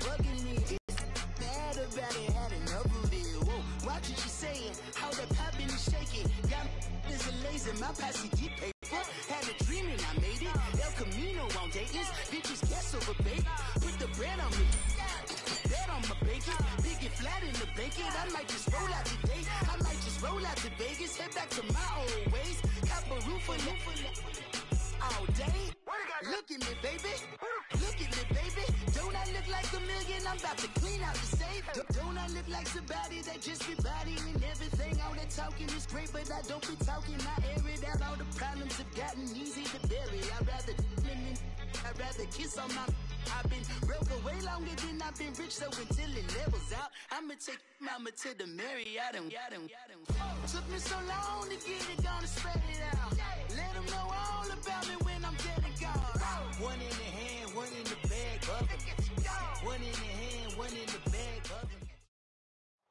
bugging me. Mad about it, had enough of it. Whoa, watch what you saying, how the poppin' and shaking. Got is a laser, my posse deep paper. Had a dream and I made it. El Camino on Dayton's, bitches guess over bait. Put the bread on me, bet on my bacon. Big it flat in the blanket. I might just roll out today. I might just roll out to Vegas, head back to my old ways. Cop a roof for all day. Look at me, baby. Look at me, baby. Don't I look like a million? I'm about to clean out the safe. Don't I look like somebody that just be bodying everything? All that talking is great, but I don't be talking. I air it out. All the problems have gotten easy to bury. I'd rather kiss on my. I've been broke way longer than I've been rich, so until it levels out, I'ma take mama to the Marriott and took me so long to get it, gonna spread it out. Let them know all about me when I'm dead and gone. One in the hand, one in the bag, one in the hand, one in the bag.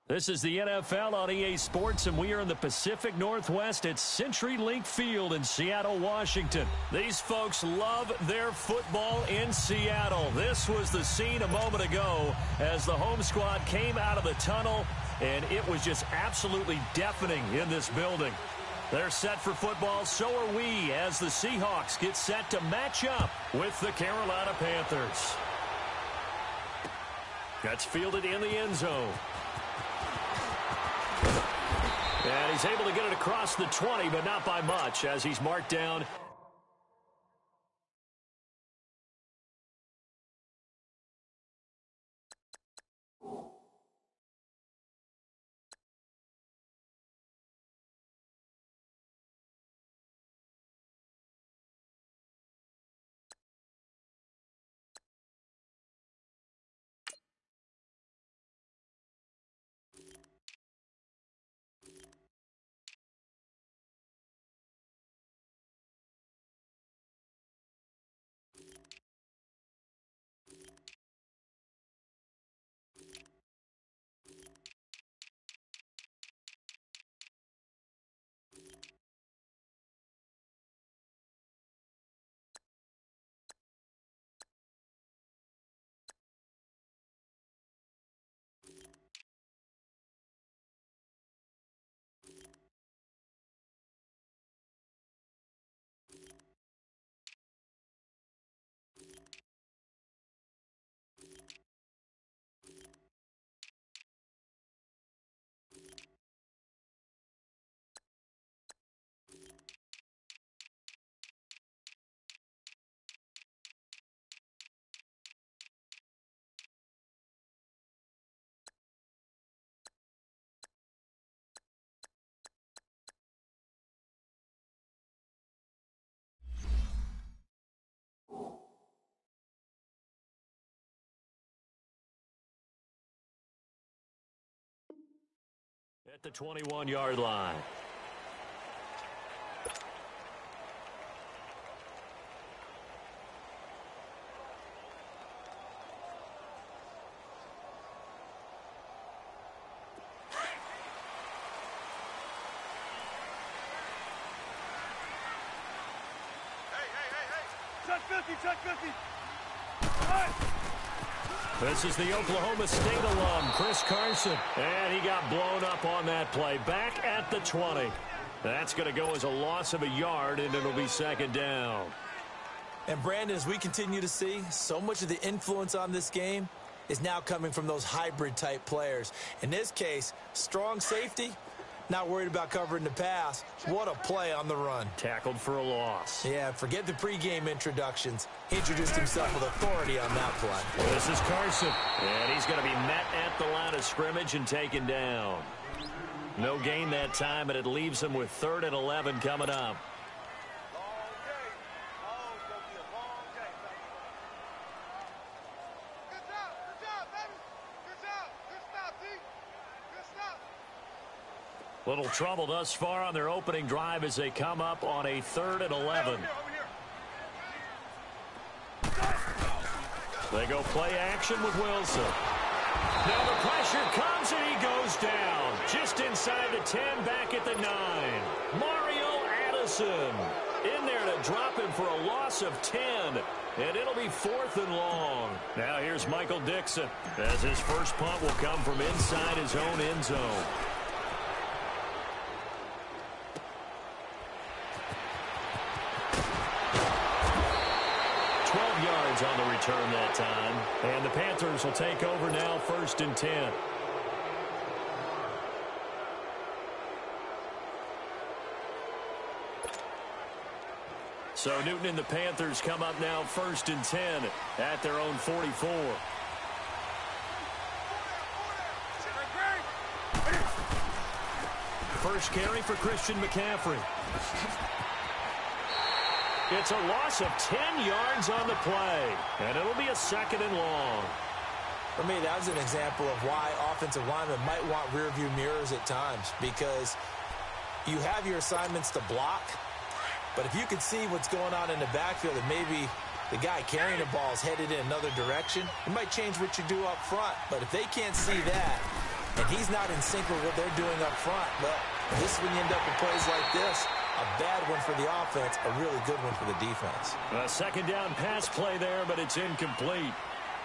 This is the NFL on EA Sports, and we are in the Pacific Northwest at CenturyLink Field in Seattle, Washington. These folks love their football in Seattle. This was the scene a moment ago as the home squad came out of the tunnel, and it was just absolutely deafening in this building. They're set for football, so are we, as the Seahawks get set to match up with the Carolina Panthers. That's fielded in the end zone. And he's able to get it across the 20, but not by much, as he's marked down. At the 21-yard line. Hey. Check 50. This is the Oklahoma State alum, Chris Carson. And he got blown up on that play. Back at the 20. That's going to go as a loss of a yard, and it'll be second down. And, Brandon, as we continue to see, so much of the influence on this game is now coming from those hybrid-type players. In this case, strong safety, not worried about covering the pass. What a play on the run. Tackled for a loss. Yeah, forget the pregame introductions. He introduced himself with authority on that play. This is Carson. And he's going to be met at the line of scrimmage and taken down. No gain that time, and it leaves him with 3rd and 11 coming up. Little trouble thus far on their opening drive as they come up on a 3rd and 11. They go play action with Wilson. Now the pressure comes and he goes down. Just inside the 10, back at the 9. Mario Addison. In there to drop him for a loss of 10. And it'll be 4th and long. Now here's Michael Dixon, as his first punt will come from inside his own end zone. On the return that time. And the Panthers will take over now, 1st and 10. So Newton and the Panthers come up now 1st and 10 at their own 44. First carry for Christian McCaffrey. It's a loss of 10 yards on the play, and it'll be a 2nd and long. For me, that was an example of why offensive linemen might want rearview mirrors at times, because you have your assignments to block, but if you could see what's going on in the backfield and maybe the guy carrying the ball is headed in another direction, it might change what you do up front. But if they can't see that, and he's not in sync with what they're doing up front, well, this is when you end up with plays like this. A bad one for the offense, a really good one for the defense. A 2nd down pass play there, but it's incomplete.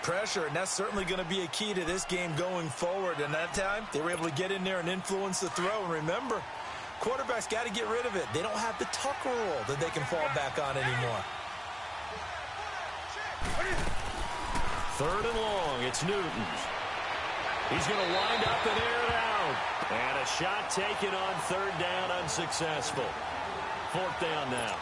Pressure, and that's certainly going to be a key to this game going forward. And that time, they were able to get in there and influence the throw. And remember, quarterbacks got to get rid of it. They don't have the Tucker rule that they can fall back on anymore. 3rd and long, it's Newton. He's going to wind up and air it out. And a shot taken on 3rd down, unsuccessful. 4th down now.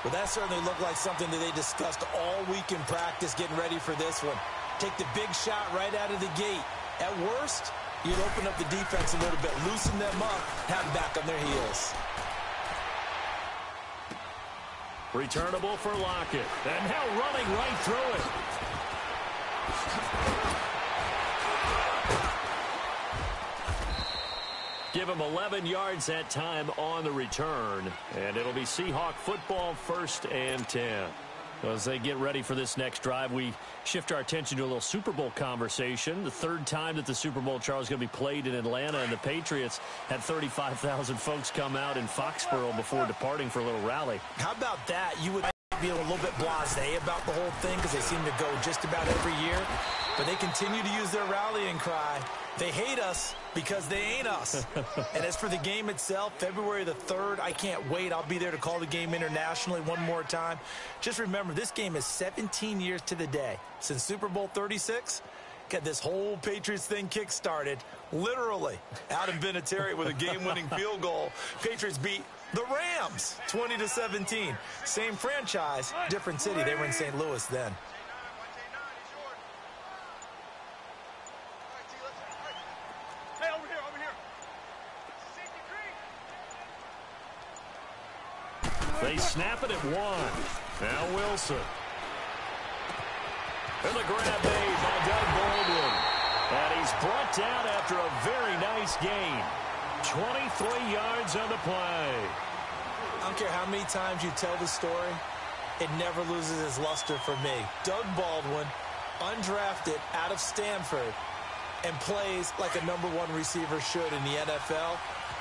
Well, that certainly looked like something that they discussed all week in practice, getting ready for this one. Take the big shot right out of the gate. At worst, you'd open up the defense a little bit, loosen them up, have them back on their heels. Returnable for Lockett. And now running right through it. Give him 11 yards that time on the return. And it'll be Seahawk football, 1st and 10. As they get ready for this next drive, we shift our attention to a little Super Bowl conversation. The 3rd time that the Super Bowl, Charles, is going to be played in Atlanta, and the Patriots had 35,000 folks come out in Foxborough before departing for a little rally. How about that? You would be a little bit blasé about the whole thing because they seem to go just about every year. But they continue to use their rallying cry. They hate us because they ain't us. And as for the game itself, February the 3rd, I can't wait. I'll be there to call the game internationally one more time. Just remember, this game is 17 years to the day since Super Bowl 36. Got this whole Patriots thing kick-started, literally, out in Vinatieri with a game-winning field goal. Patriots beat the Rams 20-17. Same franchise, different city. They were in St. Louis then. They snap it at 1. Now Wilson. And the grab made by Doug Baldwin. And he's brought down after a very nice gain. 23 yards on the play. I don't care how many times you tell the story, it never loses its luster for me. Doug Baldwin, undrafted out of Stanford, and plays like a #1 receiver should in the NFL.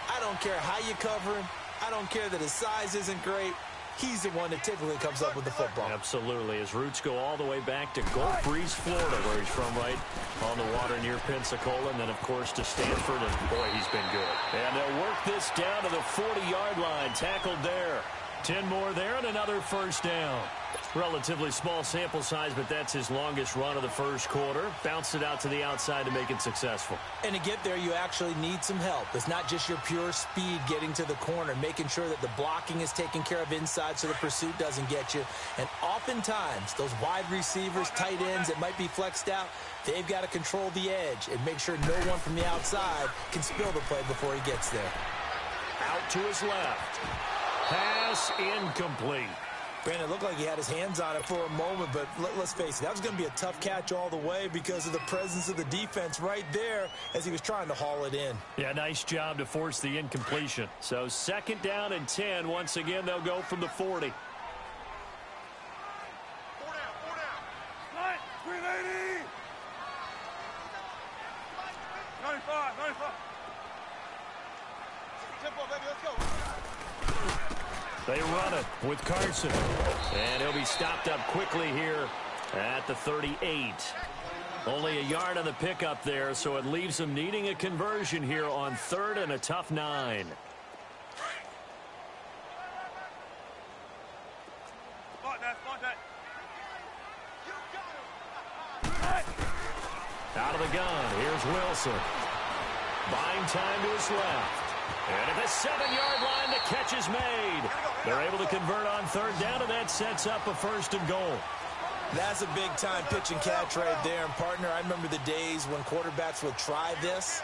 I don't care how you cover him. I don't care that his size isn't great. He's the one that typically comes up with the football. Absolutely. His roots go all the way back to Gulf Breeze, Florida, where he's from, right on the water near Pensacola, and then, of course, to Stanford, and, boy, he's been good. And they'll work this down to the 40-yard line, tackled there. 10 more there and another 1st down. Relatively small sample size, but that's his longest run of the first quarter. Bounced it out to the outside to make it successful. And to get there, you actually need some help. It's not just your pure speed getting to the corner, making sure that the blocking is taken care of inside so the pursuit doesn't get you. And oftentimes, those wide receivers, tight ends that might be flexed out, they've got to control the edge and make sure no one from the outside can spill the play before he gets there. Out to his left. Pass incomplete. Brandon, it looked like he had his hands on it for a moment, but let's face it, that was going to be a tough catch all the way because of the presence of the defense right there as he was trying to haul it in. Yeah, nice job to force the incompletion. So 2nd down and 10. Once again, they'll go from the 40. 4 down. 380. 95. Tempo, baby, let's go. They run it with Carson. And he'll be stopped up quickly here at the 38. Only a yard on the pickup there, so it leaves him needing a conversion here on 3rd and a tough 9. Out of the gun, here's Wilson. Buying time to his left. And at the 7-yard line, the catch is made. They're able to convert on 3rd down, and that sets up a 1st and goal. That's a big-time pitch and catch right there. And, partner, I remember the days when quarterbacks would try this.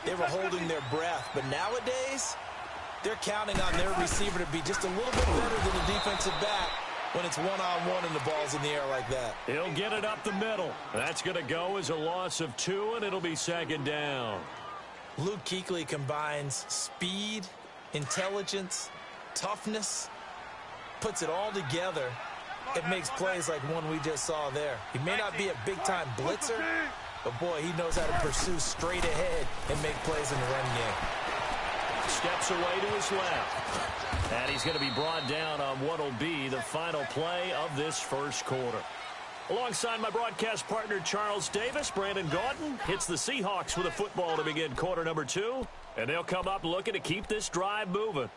They were holding their breath. But nowadays, they're counting on their receiver to be just a little bit better than the defensive back when it's one-on-one and the ball's in the air like that. He'll get it up the middle. That's going to go as a loss of 2, and it'll be 2nd down. Luke Kuechly combines speed, intelligence, toughness, puts it all together. It makes plays like one we just saw there. He may not be a big-time blitzer, but, boy, he knows how to pursue straight ahead and make plays in the run game. Steps away to his left. And he's going to be brought down on what will be the final play of this 1st quarter. Alongside my broadcast partner, Charles Davis, Brandon Gaudin hits the Seahawks with a football to begin quarter number 2. And they'll come up looking to keep this drive moving.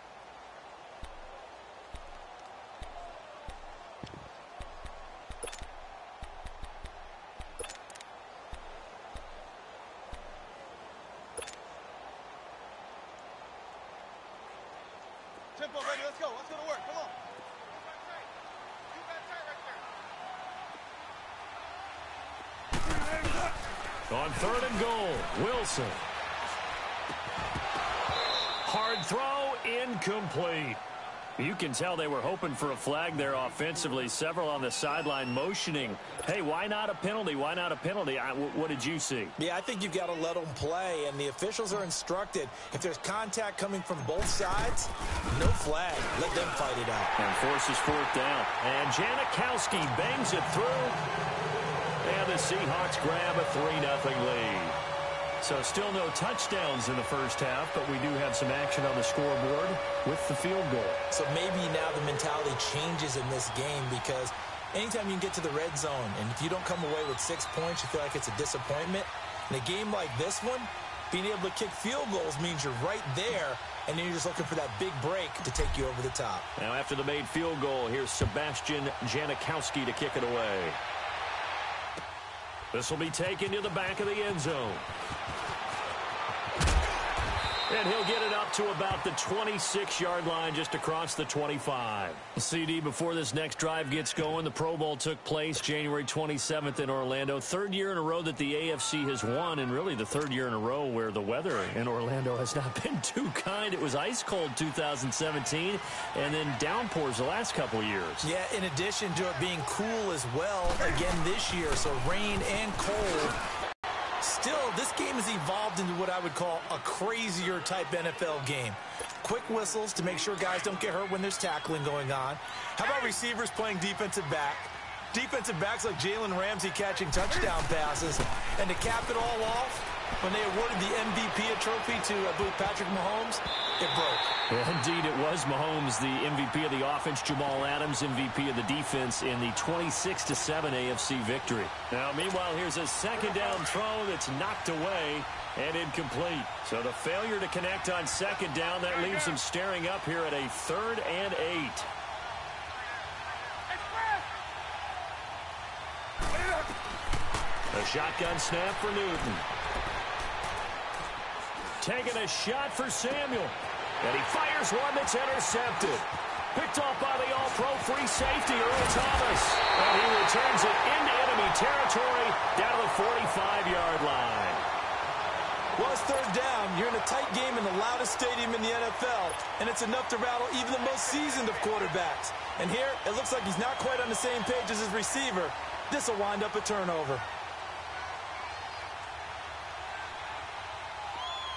Tempo ready, let's go. Let's go to work. Come on. On 3rd and goal, Wilson. Hard throw, incomplete. You can tell they were hoping for a flag there offensively. Several on the sideline motioning, hey, why not a penalty? Why not a penalty? What did you see? Yeah, I think you've got to let them play, and the officials are instructed. If there's contact coming from both sides, no flag. Let them fight it out. And forces 4th down. And Janikowski bangs it through. And the Seahawks grab a 3-0 lead. So still no touchdowns in the 1st half, but we do have some action on the scoreboard with the field goal. So maybe now the mentality changes in this game because anytime you can get to the red zone, and if you don't come away with 6 points, you feel like it's a disappointment. In a game like this one, being able to kick field goals means you're right there, and then you're just looking for that big break to take you over the top. Now after the made field goal, here's Sebastian Janikowski to kick it away. This will be taken to the back of the end zone. And he'll get it up to about the 26-yard line, just across the 25. CD, before this next drive gets going, the Pro Bowl took place January 27th in Orlando. 3rd year in a row that the AFC has won, and really the 3rd year in a row where the weather in Orlando has not been too kind. It was ice cold 2017, and then downpours the last couple of years. Yeah, in addition to it being cool as well again this year, so rain and cold. Still, this game has evolved into what I would call a crazier type NFL game. Quick whistles to make sure guys don't get hurt when there's tackling going on. How about receivers playing defensive back? Defensive backs like Jalen Ramsey catching touchdown passes. And to cap it all off, when they awarded the MVP trophy to, I believe, Patrick Mahomes, it broke. Yeah, indeed, it was Mahomes, the MVP of the offense. Jamal Adams, MVP of the defense in the 26-7 AFC victory. Now, meanwhile, here's a 2nd down throw that's knocked away and incomplete. So the failure to connect on 2nd down, that leaves him staring up here at a 3rd and 8. A shotgun snap for Newton. Taking a shot for Samuel. And he fires one that's intercepted. Picked off by the all-pro free safety, Earl Thomas. And he returns it into enemy territory down to the 45-yard line. Well, it's 3rd down. You're in a tight game in the loudest stadium in the NFL, and it's enough to rattle even the most seasoned of quarterbacks. And here, it looks like he's not quite on the same page as his receiver. This will wind up a turnover.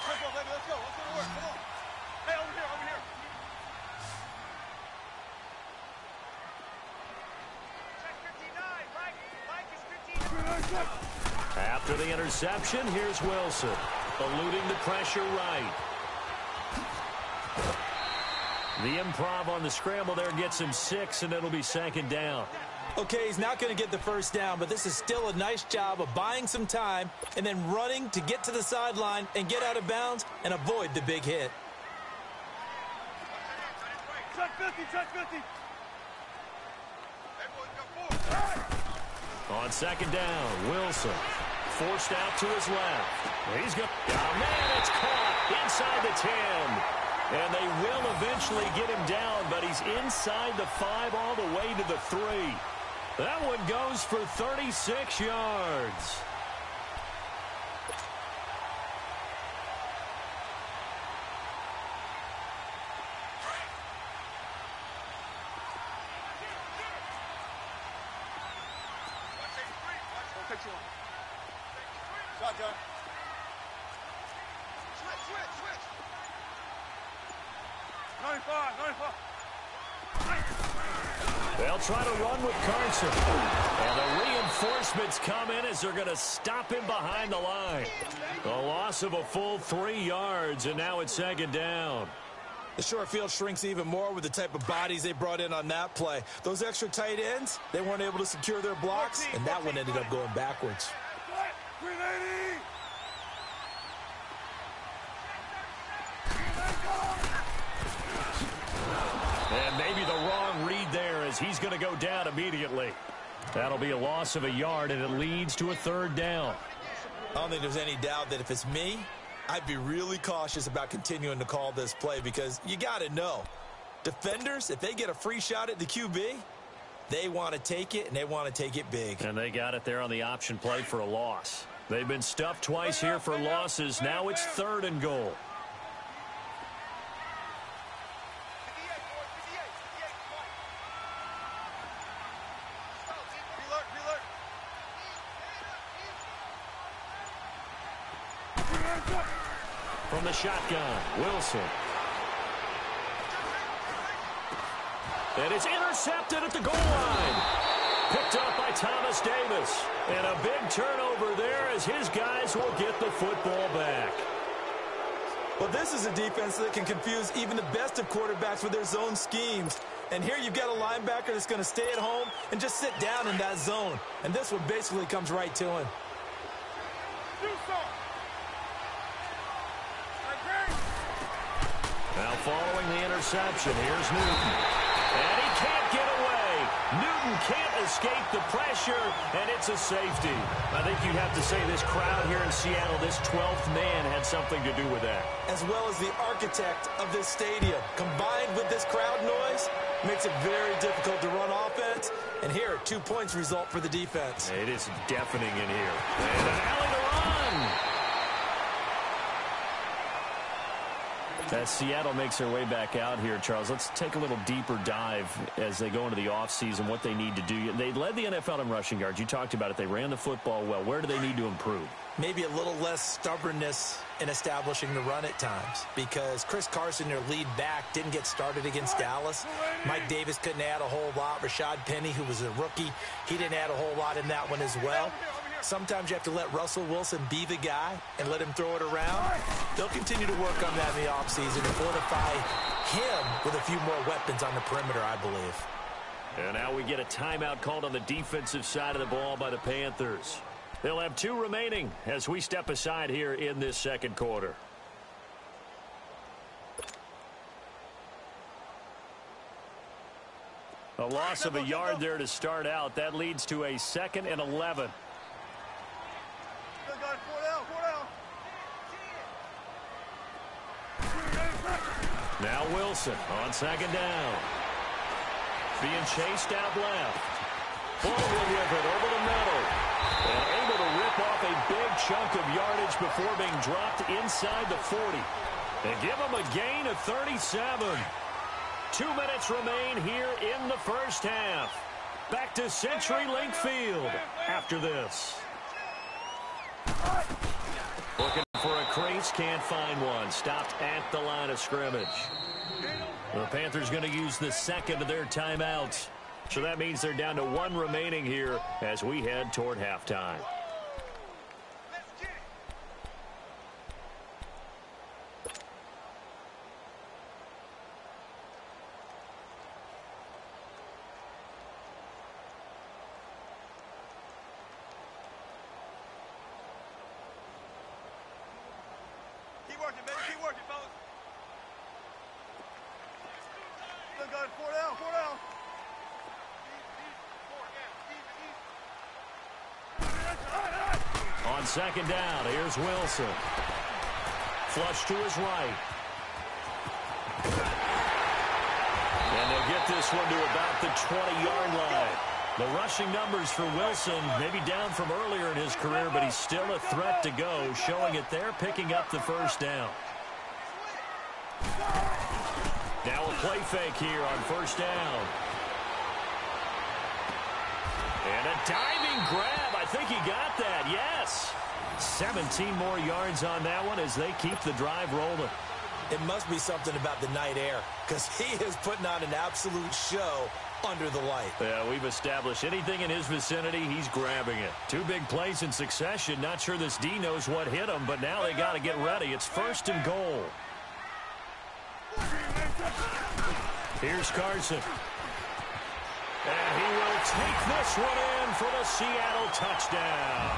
Let's go. Let's go to work. Come on. Hey, over here, over here. Check 59, Mike. Mike is 59. After the interception, here's Wilson, eluding the pressure right. The improv on the scramble there gets him 6, and it'll be second down. Okay, he's not going to get the first down, but this is still a nice job of buying some time and then running to get to the sideline and get out of bounds and avoid the big hit. Check 50, check 50. On second down, Wilson forced out to his left. He's got, oh man, it's caught inside the 10. And they will eventually get him down, but he's inside the 5 all the way to the 3. That one goes for 36 yards. Shotgun. Switch. 95. They'll try to run with Carson. And the reinforcements come in as they're going to stop him behind the line. A loss of a full 3 yards, and now it's second down. The short field shrinks even more with the type of bodies they brought in on that play. Those extra tight ends, they weren't able to secure their blocks, and that one ended up going backwards. 380. And maybe the wrong read there as he's going to go down immediately. That'll be a loss of a yard, and it leads to a third down. I don't think there's any doubt that if it's me, I'd be really cautious about continuing to call this play because you got to know, defenders, if they get a free shot at the QB, they want to take it, and they want to take it big. And they got it there on the option play for a loss. They've been stuffed twice here for losses. Now it's 3rd and goal. From the shotgun, Wilson. And it's intercepted at the goal line. Picked up by Thomas Davis. And a big turnover there as his guys will get the football back. Well, this is a defense that can confuse even the best of quarterbacks with their zone schemes. And here you've got a linebacker that's going to stay at home and just sit down in that zone. And this one basically comes right to him. Now following the interception, here's Newton. And he can't get away. Newton can't escape the pressure, and it's a safety. I think you have to say this crowd here in Seattle, this 12th man had something to do with that. As well as the architect of this stadium, combined with this crowd noise, makes it very difficult to run offense. And here, 2 points result for the defense. It is deafening in here. And an alley to run. As Seattle makes their way back out here, Charles, let's take a little deeper dive as they go into the offseason, what they need to do. They led the NFL in rushing yards. You talked about it. They ran the football well. Where do they need to improve? Maybe a little less stubbornness in establishing the run at times because Chris Carson, their lead back, didn't get started against Dallas. Mike Davis couldn't add a whole lot. Rashad Penny, who was a rookie, he didn't add a whole lot in that one as well. Sometimes you have to let Russell Wilson be the guy and let him throw it around. They'll continue to work on that in the offseason and fortify him with a few more weapons on the perimeter, I believe. And now we get a timeout called on the defensive side of the ball by the Panthers. They'll have 2 remaining as we step aside here in this second quarter. A loss of a yard there to start out. That leads to a 2nd and 11. Now Wilson on second down. Being chased out left. Forward with it over the middle. And able to rip off a big chunk of yardage before being dropped inside the 40. And give him a gain of 37. 2 minutes remain here in the first half. Back to CenturyLink Field after this. Looking for a crease, can't find one. Stopped at the line of scrimmage. The Panthers going to use the second of their timeouts. So that means they're down to 1 remaining here as we head toward halftime. working, baby. Keep working, fellas. Still got it. 4 down, 4 down. On second down, here's Wilson. Flush to his right. And they'll get this one to about the 20-yard line. The rushing numbers for Wilson maybe down from earlier in his career, but he's still a threat to go, showing it there, picking up the first down. Now a play fake here on first down. And a diving grab. I think he got that, yes. 17 more yards on that one as they keep the drive rolling. It must be something about the night air, because he is putting on an absolute show under the light. Yeah, we've established anything in his vicinity, he's grabbing it. 2 big plays in succession. Not sure this D knows what hit him, but now they got to get ready. It's first and goal. Here's Carson. And he will take this one in for the Seattle touchdown.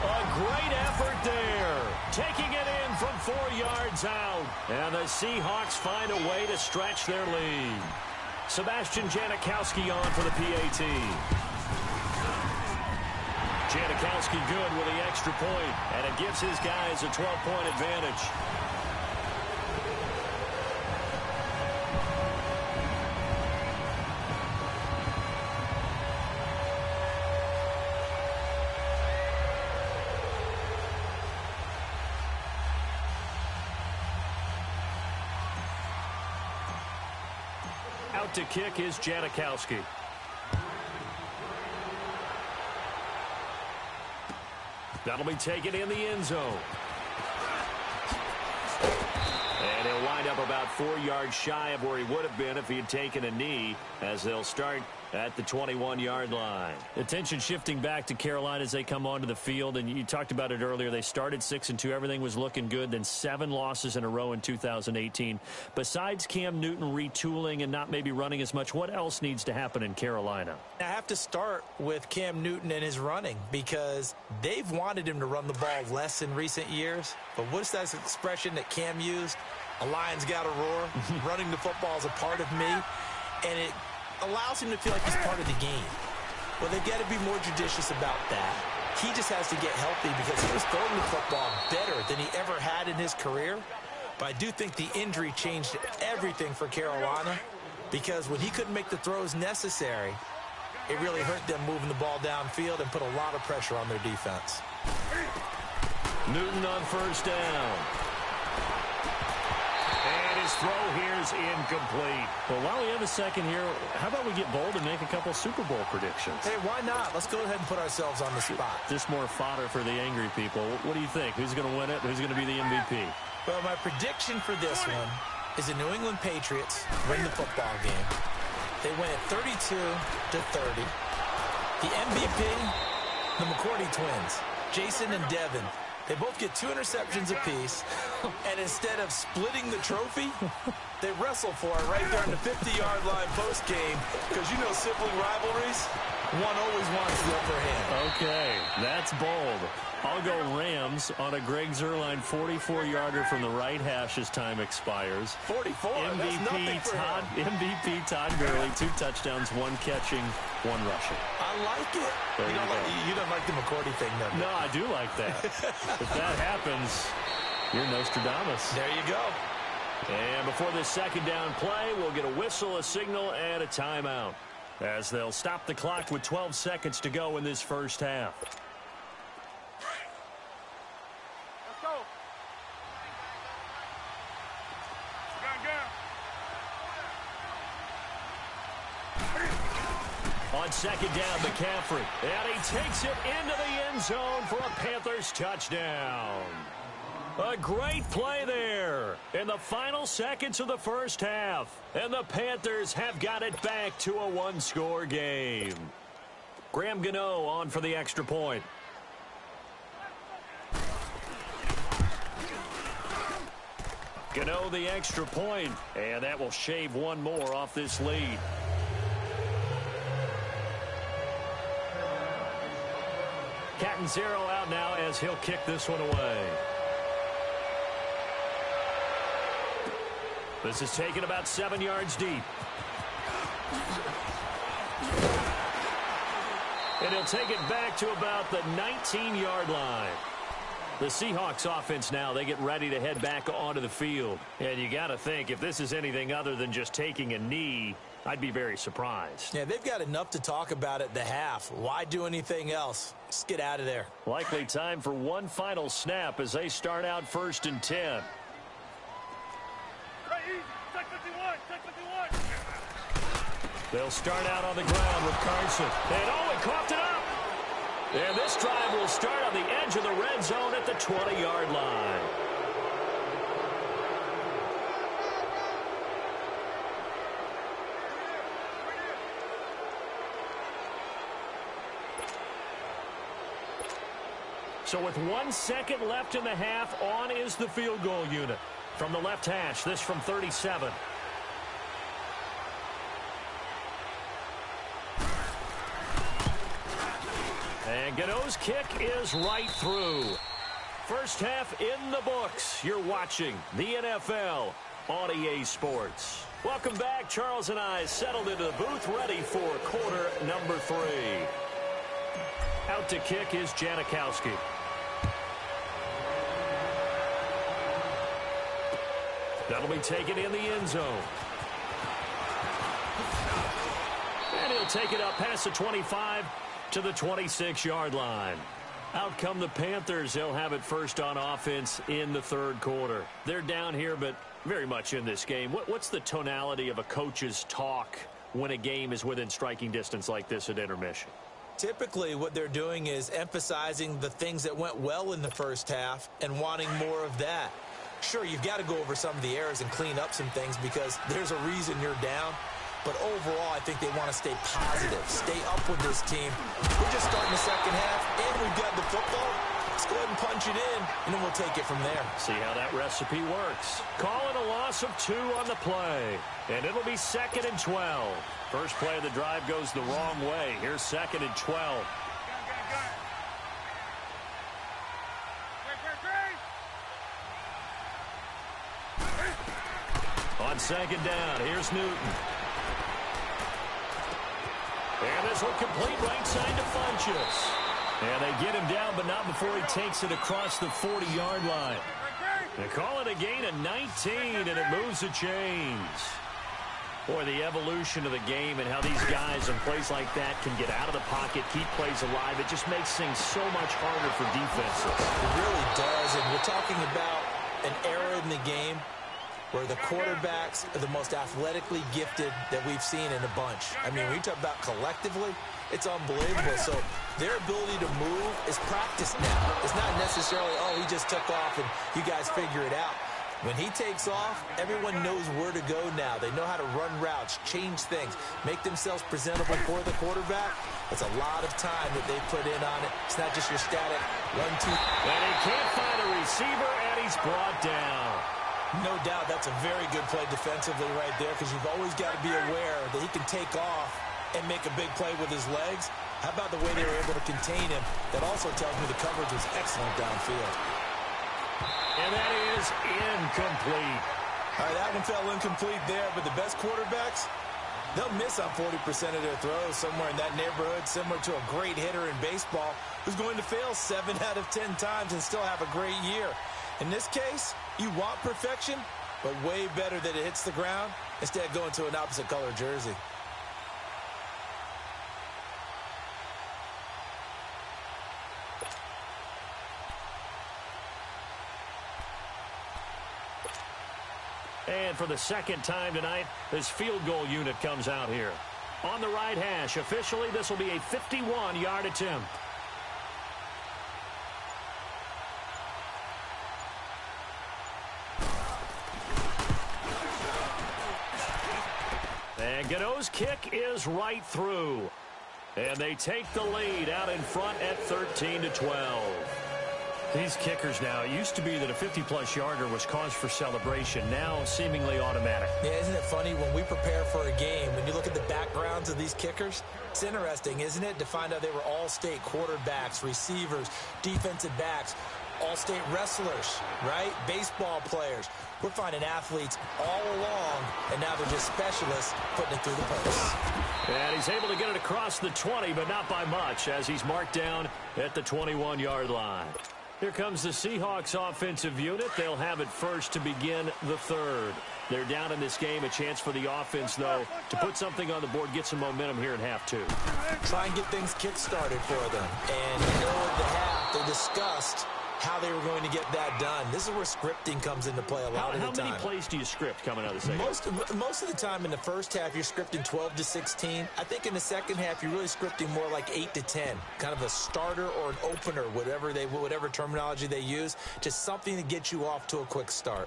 A great effort there. Taking it in from 4 yards out. And the Seahawks find a way to stretch their lead. Sebastian Janikowski on for the PAT. Janikowski good with the extra point, and it gives his guys a 12-point advantage. Out to kick is Janikowski. That'll be taken in the end zone. And he'll wind up about 4 yards shy of where he would have been if he had taken a knee, as they'll start at the 21-yard line. Attention shifting back to Carolina as they come onto the field, and you talked about it earlier. They started 6-2. Everything was looking good. Then 7 losses in a row in 2018. Besides Cam Newton retooling and not maybe running as much, what else needs to happen in Carolina? I have to start with Cam Newton and his running, because they've wanted him to run the ball less in recent years. But what's that expression that Cam used? A lion's got to roar. Running the football is a part of me. And it allows him to feel like he's part of the game. Well, they've got to be more judicious about that. He just has to get healthy, because he was throwing the football better than he ever had in his career. But I do think the injury changed everything for Carolina, because when he couldn't make the throws necessary, it really hurt them moving the ball downfield and put a lot of pressure on their defense. Newton on first down. And his throw here is incomplete. Well, while we have a second here, how about we get bold and make a couple Super Bowl predictions? Hey, why not? Let's go ahead and put ourselves on the spot. Just more fodder for the angry people. What do you think? Who's going to win it? Who's going to be the MVP? Well, my prediction for this one is the New England Patriots win the football game. They win it 32-30. The MVP, the McCourty twins, Jason and Devin. They both get 2 interceptions apiece, and instead of splitting the trophy, they wrestle for it right there on the 50-yard line post-game, because you know sibling rivalries, one always wants the upper hand. Okay, that's bold. I'll go Rams on a Greg Zuerlein 44-yarder from the right hash as time expires. 44, MVP Todd Gurley, 2 touchdowns, 1 catching, 1 rushing. I like it. You don't like the McCourty thing, though. No, I do like that. If that happens, you're Nostradamus. There you go. And before this second down play, we'll get a whistle, a signal, and a timeout, as they'll stop the clock with 12 seconds to go in this first half. Let's go. On second down, McCaffrey. And he takes it into the end zone for a Panthers touchdown. A great play there in the final seconds of the first half. And the Panthers have got it back to a 1-score game. Graham Gano on for the extra point. Gano the extra point, and that will shave 1 more off this lead. Catanzaro out now as he'll kick this one away. This is taken about 7 yards deep. And he'll take it back to about the 19-yard line. The Seahawks offense now, they get ready to head back onto the field. And you got to think, if this is anything other than just taking a knee, I'd be very surprised. Yeah, they've got enough to talk about at the half. Why do anything else? Just get out of there. Likely time for one final snap as they start out 1st and 10. They'll start out on the ground with Carson. And he coughed it up. And this drive will start on the edge of the red zone at the 20-yard line. So with 1 second left in the half, on is the field goal unit. From the left hash, this from 37. And Gano's kick is right through. First half in the books. You're watching the NFL on EA Sports. Welcome back. Charles and I settled into the booth, ready for quarter number 3. Out to kick is Janikowski. That'll be taken in the end zone. And he'll take it up past the 25 to the 26-yard line. Out come the Panthers. They'll have it first on offense in the 3rd quarter. They're down here, but very much in this game. What's the tonality of a coach's talk when a game is within striking distance like this at intermission? Typically, what they're doing is emphasizing the things that went well in the first half and wanting more of that. Sure, you've got to go over some of the errors and clean up some things because there's a reason you're down. But overall, I think they want to stay positive, stay up with this team. We're just starting the second half, and we've got the football. Let's go ahead and punch it in, and then we'll take it from there. See how that recipe works. Calling a loss of 2 on the play, and it'll be 2nd and 12. First play of the drive goes the wrong way. Here's 2nd and 12. On 2nd down, here's Newton. And this will complete right side to Funchess. And they get him down, but not before he takes it across the 40-yard line. They call it a gain of 19, and it moves the chains. Boy, the evolution of the game and how these guys in plays like that can get out of the pocket, keep plays alive, it just makes things so much harder for defenses. It really does, and we're talking about an era in the game where the quarterbacks are the most athletically gifted that we've seen in a bunch. I mean, when you talk about collectively, it's unbelievable. So their ability to move is practiced now. It's not necessarily, oh, he just took off and you guys figure it out. When he takes off, everyone knows where to go now. They know how to run routes, change things, make themselves presentable for the quarterback. That's a lot of time that they put in on it. It's not just your static 1-2. And he can't find a receiver, and he's brought down. No doubt that's a very good play defensively right there because you've always got to be aware that he can take off and make a big play with his legs. How about the way they were able to contain him? That also tells me the coverage was excellent downfield. And that is incomplete. All right, that one fell incomplete there, but the best quarterbacks, they'll miss on 40% of their throws somewhere in that neighborhood, similar to a great hitter in baseball who's going to fail 7 out of 10 times and still have a great year. In this case, you want perfection, but way better that it hits the ground instead of going to an opposite color jersey. And for the second time tonight, this field goal unit comes out here. On the right hash, officially, this will be a 51-yard attempt. And Gano's kick is right through. And they take the lead out in front at 13-12. These kickers now, it used to be that a 50-plus yarder was cause for celebration, now seemingly automatic. Yeah, isn't it funny when we prepare for a game, when you look at the backgrounds of these kickers, it's interesting, isn't it, to find out they were all-state quarterbacks, receivers, defensive backs. all-state wrestlers, right? Baseball players. We're finding athletes all along, and now they're just specialists putting it through the posts. And he's able to get it across the 20, but not by much, as he's marked down at the 21-yard line. Here comes the Seahawks offensive unit. They'll have it first to begin the third. They're down in this game. A chance for the offense, though, to put something on the board, get some momentum here in half two. Try and get things kick-started for them. And at the half, they discussed how they were going to get that done. This is where scripting comes into play a lot of the time. How many plays do you script coming out of the second? Most of the time in the first half, you're scripting 12 to 16. I think in the second half, you're really scripting more like 8 to 10. Kind of a starter or an opener, whatever terminology they use. Just something to get you off to a quick start.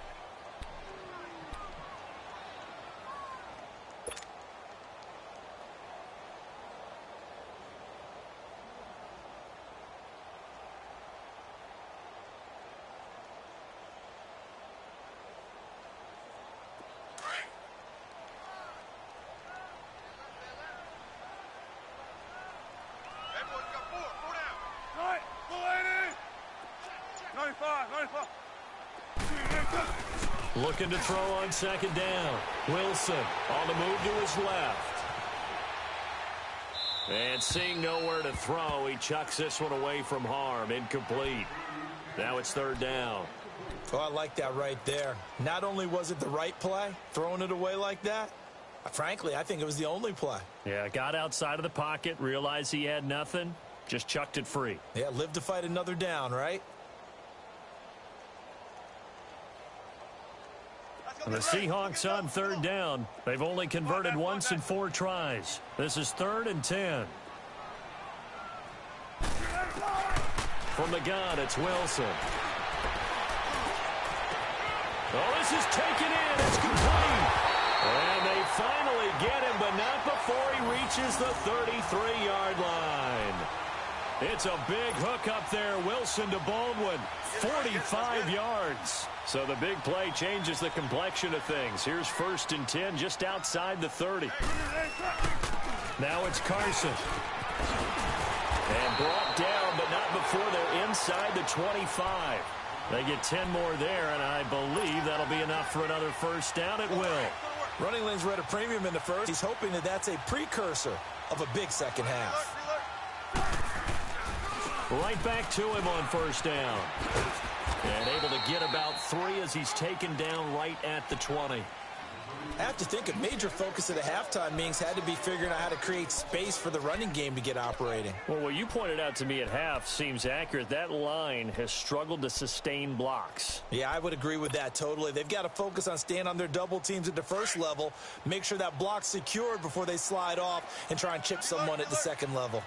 Looking to throw on second down. Wilson on the move to his left. And seeing nowhere to throw, he chucks this one away from harm. Incomplete. Now it's third down. Oh, I like that right there. Not only was it the right play, throwing it away like that, frankly, I think it was the only play. Yeah, got outside of the pocket, realized he had nothing, just chucked it free. Yeah, live to fight another down, right? The Seahawks on third down. They've only converted once in 4 tries. This is 3rd and 10. From the gun, it's Wilson. Oh, this is taken in. It's complete. And they finally get him, but not before he reaches the 33-yard line. It's a big hook up there. Wilson to Baldwin. 45 yards. So the big play changes the complexion of things. Here's 1st and 10 just outside the 30. Now it's Carson. And brought down, but not before they're inside the 25. They get 10 more there, and I believe that'll be enough for another first down. It will. Running lanes were at a premium in the first. He's hoping that that's a precursor of a big second half. Right back to him on first down. And able to get about 3 as he's taken down right at the 20. I have to think a major focus of the halftime meetings had to be figuring out how to create space for the running game to get operating. Well, what you pointed out to me at half seems accurate. That line has struggled to sustain blocks. Yeah, I would agree with that totally. They've got to focus on staying on their double teams at the first level, make sure that block's secured before they slide off and try and chip someone at the second level.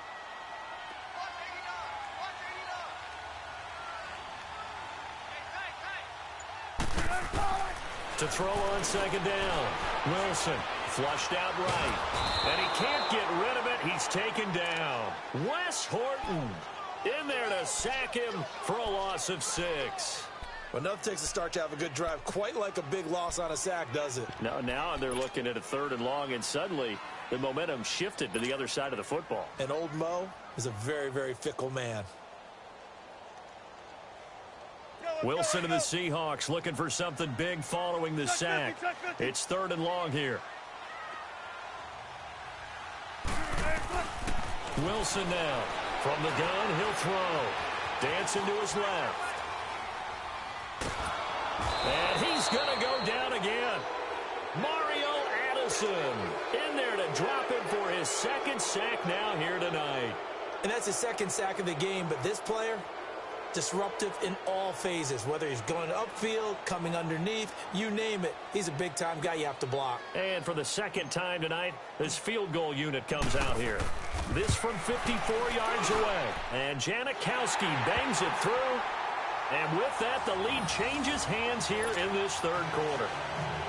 To throw on second down. Wilson flushed out right. And he can't get rid of it. He's taken down. Wes Horton in there to sack him for a loss of 6. Well, nothing takes a start to have a good drive. Quite like a big loss on a sack, does it? Now they're looking at a 3rd and long, and suddenly the momentum shifted to the other side of the football. And old Mo is a very, very fickle man. Wilson and the Seahawks looking for something big following the sack. It's 3rd and long here. Wilson now. From the gun, he'll throw. Dancing to his left. And he's going to go down again. Mario Addison in there to drop him for his 2nd sack now here tonight. And that's his 2nd sack of the game, but this player, disruptive in all phases, whether he's going upfield, coming underneath, you name it. He's a big-time guy you have to block. And for the 2nd time tonight, this field goal unit comes out here. This from 54 yards away. And Janikowski bangs it through. And with that, the lead changes hands here in this 3rd quarter.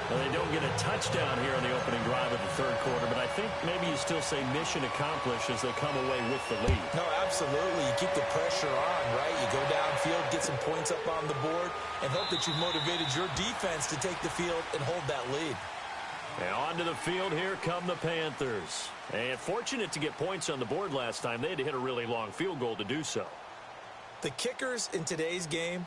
Well, they don't get a touchdown here on the opening drive of the 3rd quarter, but I think maybe you still say mission accomplished as they come away with the lead. No, absolutely. You keep the pressure on, right? You go downfield, get some points up on the board, and hope that you've motivated your defense to take the field and hold that lead. And onto the field, here come the Panthers. And fortunate to get points on the board last time. They had to hit a really long field goal to do so. The kickers in today's game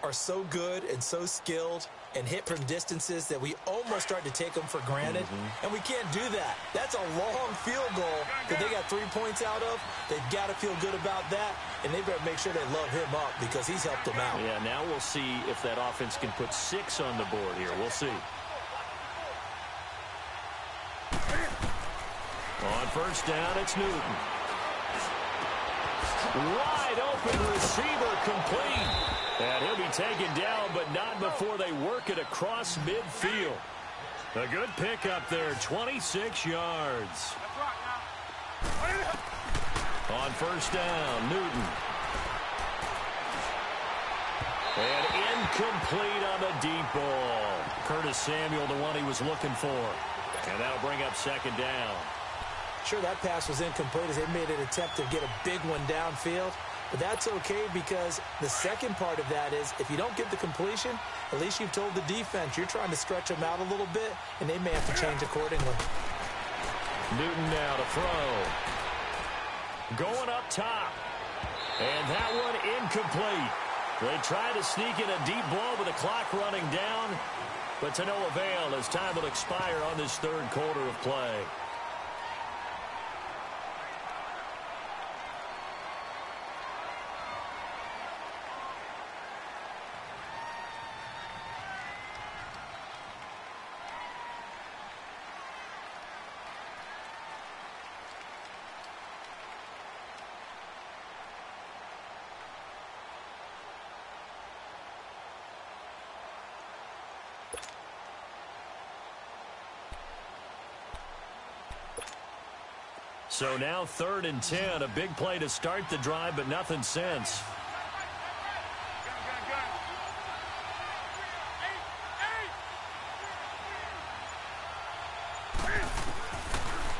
are so good and so skilled and hit from distances that we almost start to take them for granted, and we can't do that. That's a long field goal that they got 3 points out of. They've got to feel good about that, and they better make sure they love him up because he's helped them out. Yeah, now we'll see if that offense can put 6 on the board here. We'll see. On first down, it's Newton. Wide open receiver complete. And he'll be taken down, but not before they work it across midfield. A good pickup there, 26 yards. On first down, Newton. And incomplete on the deep ball. Curtis Samuel, the one he was looking for. And that'll bring up second down. Sure, that pass was incomplete as they made an attempt to get a big one downfield. But that's okay because the second part of that is if you don't get the completion, at least you've told the defense you're trying to stretch them out a little bit, and they may have to change accordingly. Newton now to throw. Going up top. And that one incomplete. They try to sneak in a deep ball with the clock running down, but to no avail as time will expire on this third quarter of play. So now 3rd and 10, a big play to start the drive, but nothing since.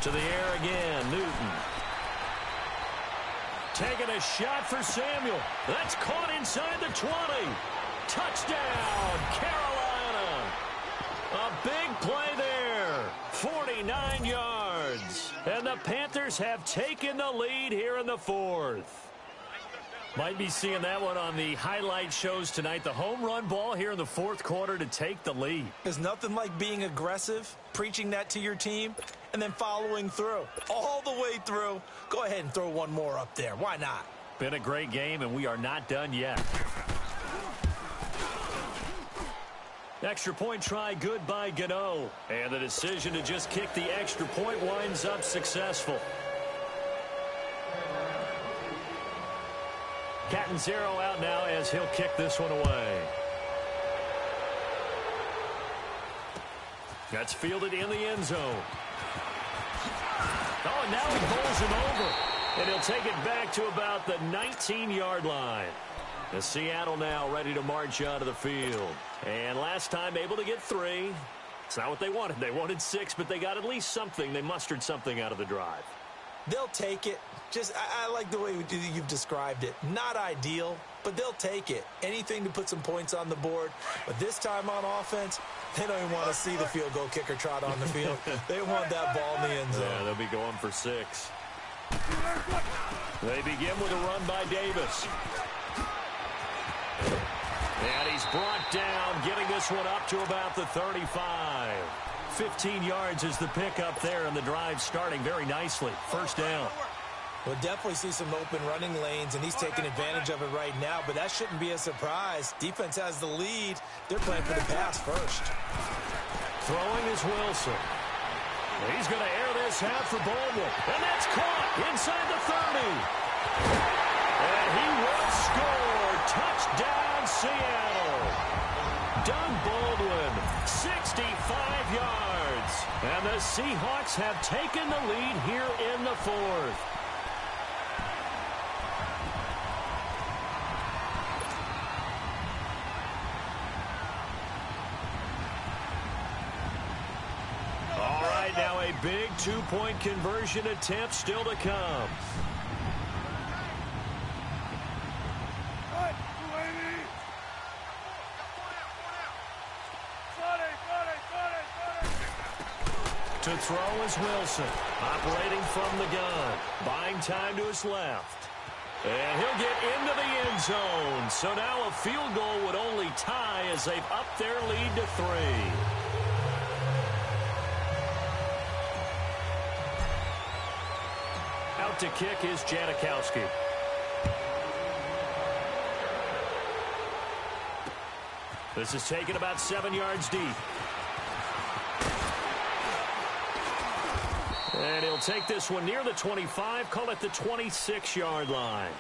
To the air again, Newton. Taking a shot for Samuel. That's caught inside the 20. Touchdown, Carolina. A big play there. 49 yards. And the Panthers have taken the lead here in the 4th. Might be seeing that one on the highlight shows tonight. The home run ball here in the 4th quarter to take the lead. There's nothing like being aggressive, preaching that to your team, and then following through. All the way through. Go ahead and throw one more up there. Why not? Been a great game, and we are not done yet. Extra point try good by Gano. And the decision to just kick the extra point winds up successful. Cat and 0 out now as he'll kick this one away. That's fielded in the end zone. Oh, and now he bowls him over. And he'll take it back to about the 19-yard line. The Seattle now ready to march out of the field. And last time able to get 3. It's not what they wanted. They wanted 6, but they got at least something. They mustered something out of the drive. They'll take it. I like the way you've described it. Not ideal, but they'll take it. Anything to put some points on the board. But this time on offense, they don't even want to see the field goal kicker trot on the field. They want that ball in the end zone. Yeah, they'll be going for 6. They begin with a run by Davis. And he's brought down, getting this one up to about the 35. 15 yards is the pickup there, and the drive starting very nicely. First down. We'll definitely see some open running lanes, and he's taking advantage of it right now, but that shouldn't be a surprise. Defense has the lead. They're playing for the pass first. Throwing is Wilson. He's going to air this out for Baldwin, and that's caught inside the 30. And he will score. Touchdown, Seattle. Doug Baldwin, 65 yards. And the Seahawks have taken the lead here in the 4th. All right, now a big two-point conversion attempt still to come. To throw is Wilson, operating from the gun, buying time to his left. And he'll get into the end zone. So now a field goal would only tie as they've upped their lead to 3. Out to kick is Janikowski. This is taken about 7 yards deep. And he'll take this one near the 25, call it the 26-yard line.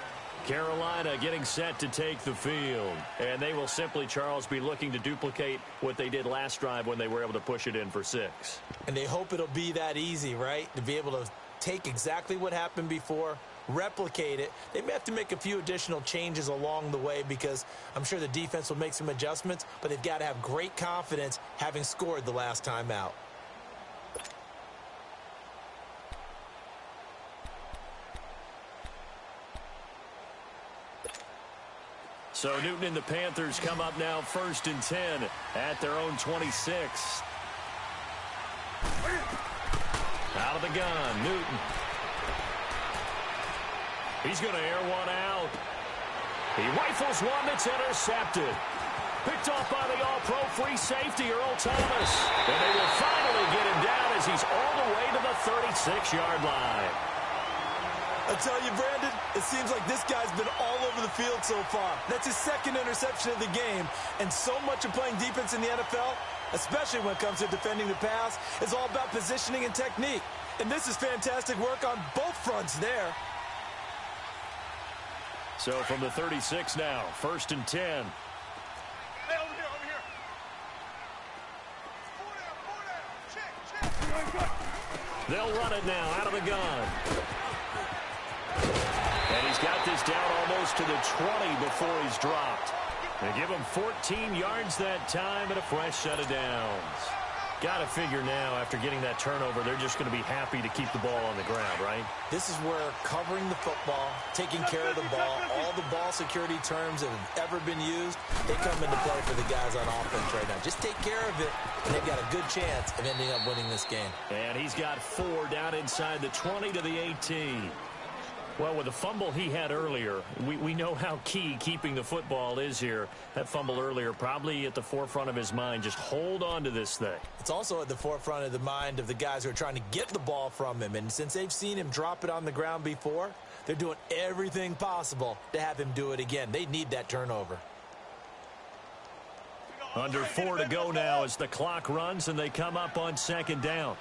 Carolina getting set to take the field. And they will simply, Charles, be looking to duplicate what they did last drive when they were able to push it in for 6. And they hope it'll be that easy, right? To be able to take exactly what happened before, replicate it. They may have to make a few additional changes along the way because I'm sure the defense will make some adjustments, but they've got to have great confidence having scored the last time out. So Newton and the Panthers come up now 1st and 10 at their own 26. Out of the gun, Newton. He's going to air one out. He rifles one that's intercepted. Picked off by the all-pro free safety, Earl Thomas. And they will finally get him down as he's all the way to the 36-yard line. I tell you, Brandon, it seems like this guy's been all over the field so far. That's his 2nd interception of the game. And so much of playing defense in the NFL, especially when it comes to defending the pass, is all about positioning and technique. And this is fantastic work on both fronts there. So from the 36 now, 1st and 10. Hey, over here, over here. 4 down, 4 down. Check. They'll run it now out of the gun. And he's got this down almost to the 20 before he's dropped. They give him 14 yards that time and a fresh set of downs. Got to figure now, after getting that turnover, they're just going to be happy to keep the ball on the ground, right? This is where covering the football, taking care of the ball, all the ball security terms that have ever been used, they come into play for the guys on offense right now. Just take care of it, and they've got a good chance of ending up winning this game. And he's got 4 down inside the 20 to the 18. Well, with the fumble he had earlier, we know how key keeping the football is here. That fumble earlier probably at the forefront of his mind. Just hold on to this thing. It's also at the forefront of the mind of the guys who are trying to get the ball from him. And since they've seen him drop it on the ground before, they're doing everything possible to have him do it again. They need that turnover. Under 4 to go now as the clock runs and they come up on 2nd down.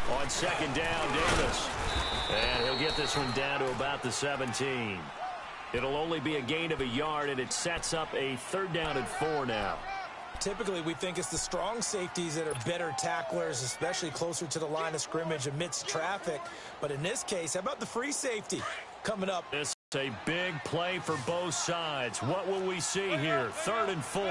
On 2nd down, Davis. And he'll get this one down to about the 17. It'll only be a gain of a yard, and it sets up a 3rd down and 4 now. Typically, we think it's the strong safeties that are better tacklers, especially closer to the line of scrimmage amidst traffic. But in this case, how about the free safety coming up? This is a big play for both sides. What will we see here? 3rd and 4.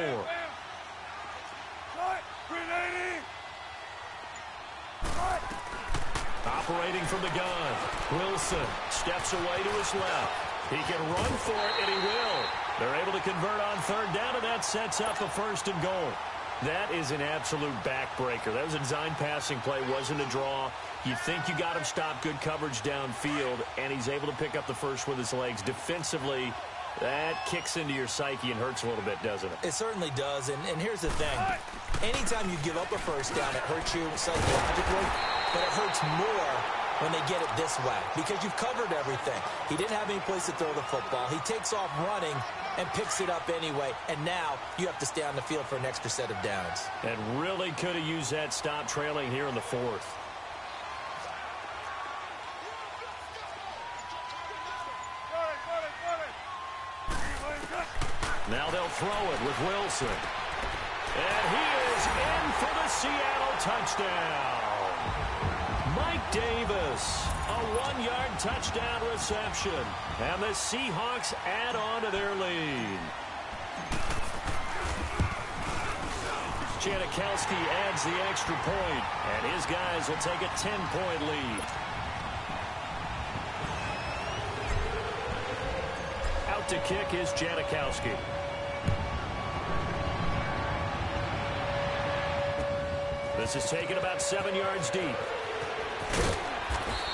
Operating from the gun, Wilson steps away to his left. He can run for it, and he will. They're able to convert on 3rd down, and that sets up a 1st and goal. That is an absolute backbreaker. That was a design passing play, wasn't a draw. You think you got him stopped, good coverage downfield, and he's able to pick up the first with his legs. Defensively, that kicks into your psyche and hurts a little bit, doesn't it? It certainly does, and here's the thing. Anytime you give up a 1st down, it hurts you psychologically, but it hurts more when they get it this way because you've covered everything. He didn't have any place to throw the football. He takes off running and picks it up anyway, and now you have to stay on the field for an extra set of downs. And really could have used that stop trailing here in the 4th. Now they'll throw it with Wilson. And he is in for the Seattle touchdown. Mike Davis, a 1-yard touchdown reception. And the Seahawks add on to their lead. Janikowski adds the extra point, and his guys will take a 10-point lead. Out to kick is Janikowski. This is taken about 7 yards deep.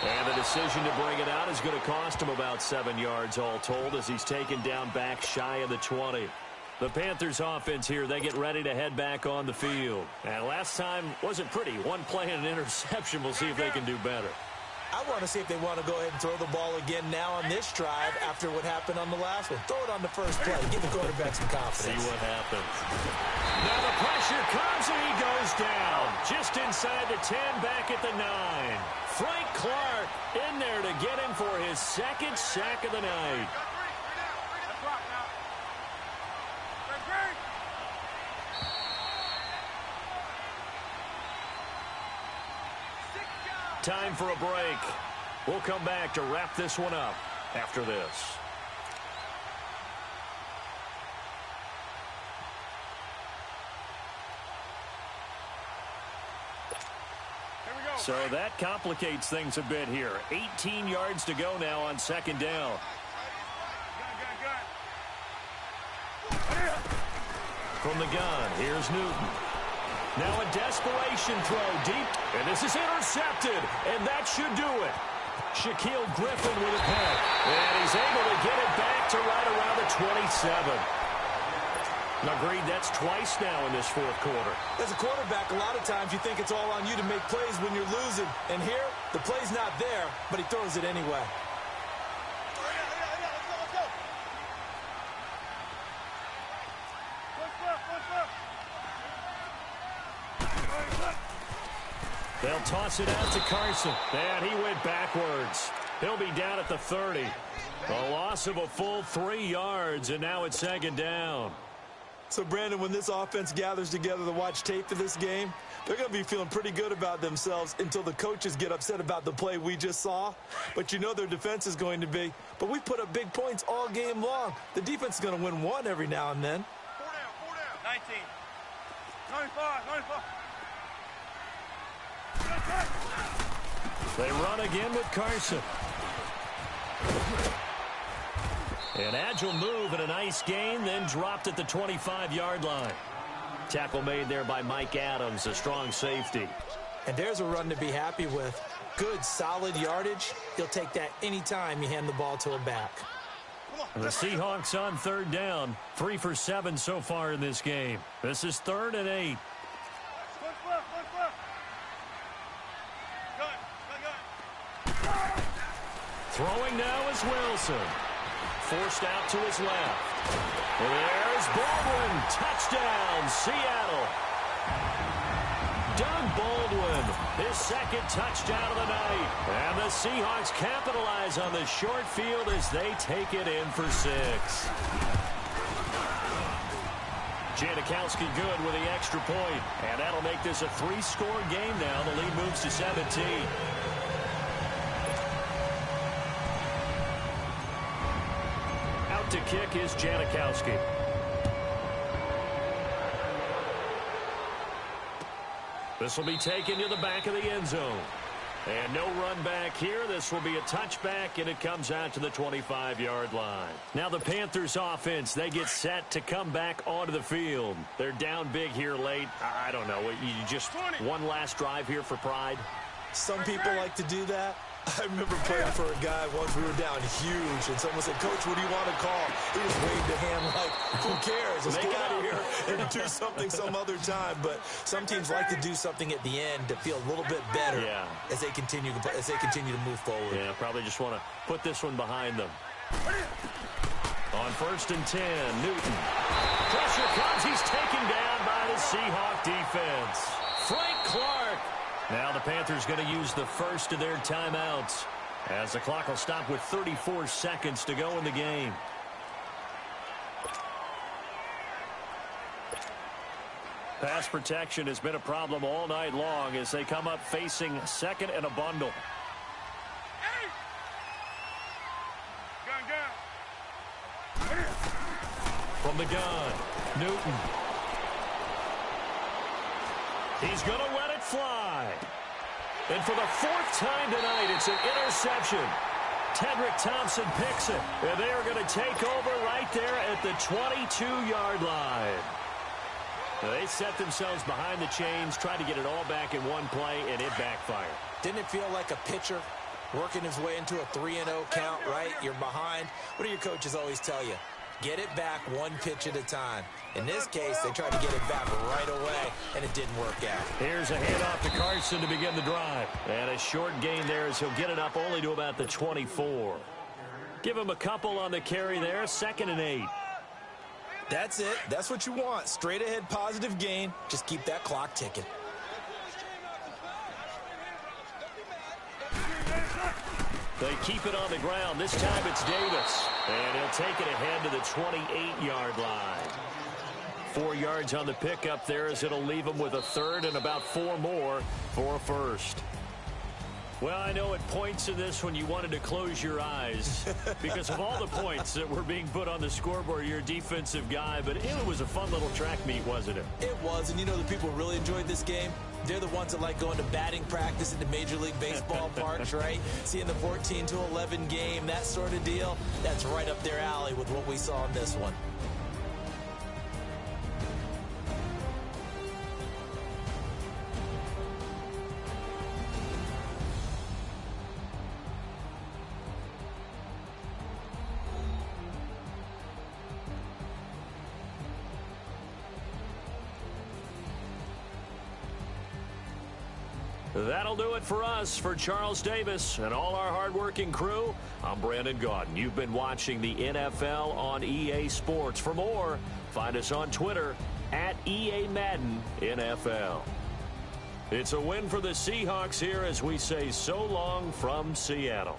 And the decision to bring it out is going to cost him about 7 yards all told as he's taken down back shy of the 20. The Panthers offense here, they get ready to head back on the field. And last time wasn't pretty. One play and an interception. We'll see if they can do better. I want to see if they want to go ahead and throw the ball again now on this drive after what happened on the last one. Throw it on the first play. Give the quarterback some confidence. See what happens. Now the pressure comes and he goes down. Just inside the 10, back at the 9. Frank Clark in there to get him for his second sack of the night. Time for a break. We'll come back to wrap this one up after this. So that complicates things a bit here. 18 yards to go now on second down. From the gun, here's Newton. Now a desperation throw deep, and this is intercepted, and that should do it. Shaquille Griffin with a pick, and he's able to get it back to right around the 27. Agreed, that's twice now in this fourth quarter. As a quarterback, a lot of times you think it's all on you to make plays when you're losing. And here, the play's not there, but he throws it anyway. They'll toss it out to Carson. And he went backwards. He'll be down at the 30. A loss of a full 3 yards, and now it's second down. So, Brandon, when this offense gathers together to watch tape for this game, they're going to be feeling pretty good about themselves until the coaches get upset about the play we just saw. But you know their defense is going to be. But we put up big points all game long. The defense is going to win one every now and then. 4 down. 19. 95. They run again with Carson. An agile move and a nice gain, then dropped at the 25-yard line. Tackle made there by Mike Adams, a strong safety. And there's a run to be happy with. Good, solid yardage. He'll take that anytime you hand the ball to him back. And the Seahawks on third down. 3 for 7 so far in this game. This is 3rd and 8. Throwing now is Wilson. Forced out to his left. There's Baldwin. Touchdown, Seattle. Doug Baldwin, his second touchdown of the night. And the Seahawks capitalize on the short field as they take it in for 6. Janikowski good with the extra point. And that'll make this a 3-score game now. The lead moves to 17. To kick is Janikowski. This will be taken to the back of the end zone. And no run back here. This will be a touchback, and it comes out to the 25-yard line. Now the Panthers offense, they get set to come back onto the field. They're down big here late. I don't know. You just one last drive here for pride? Some people like to do that. I remember playing for a guy once. We were down huge, and someone said, "Coach, what do you want to call?" He just waved a hand like, "Who cares? Let's get out of here and do something some other time." But some teams like to do something at the end to feel a little bit better as they continue to move forward. Yeah, probably just want to put this one behind them. On 1st and 10, Newton. Pressure comes. He's taken down by the Seahawk defense. Frank Clark. Now the Panthers going to use the first of their timeouts as the clock will stop with 34 seconds to go in the game. Pass protection has been a problem all night long as they come up facing second and a bundle. From the gun, Newton. He's going to let it fly. And for the 4th time tonight, it's an interception. Tedrick Thompson picks it. And they are going to take over right there at the 22-yard line. They set themselves behind the chains, tried to get it all back in one play, and it backfired. Didn't it feel like a pitcher working his way into a 3-0 count, right? You're behind. What do your coaches always tell you? Get it back one pitch at a time. In this case, they tried to get it back right away, and it didn't work out. Here's a handoff to Carson to begin the drive. And a short gain there as he'll get it up only to about the 24. Give him a couple on the carry there, 2nd and 8. That's it. That's what you want. Straight ahead positive gain. Just keep that clock ticking. They keep it on the ground. This time it's Davis. And he'll take it ahead to the 28-yard line. 4 yards on the pickup there as it'll leave him with a third and about 4 more for a first. Well, I know at points in this when you wanted to close your eyes because of all the points that were being put on the scoreboard. You're a defensive guy, but it was a fun little track meet, wasn't it? It was, and you know the people who really enjoyed this game? They're the ones that like going to batting practice at the Major League Baseball parks, right? Seeing the 14-11 game, that sort of deal, that's right up their alley with what we saw in this one. That'll do it for us. For Charles Davis and all our hardworking crew, I'm Brandon Gaudin. You've been watching the NFL on EA Sports. For more, find us on Twitter at EA Madden NFL. It's a win for the Seahawks here as we say so long from Seattle.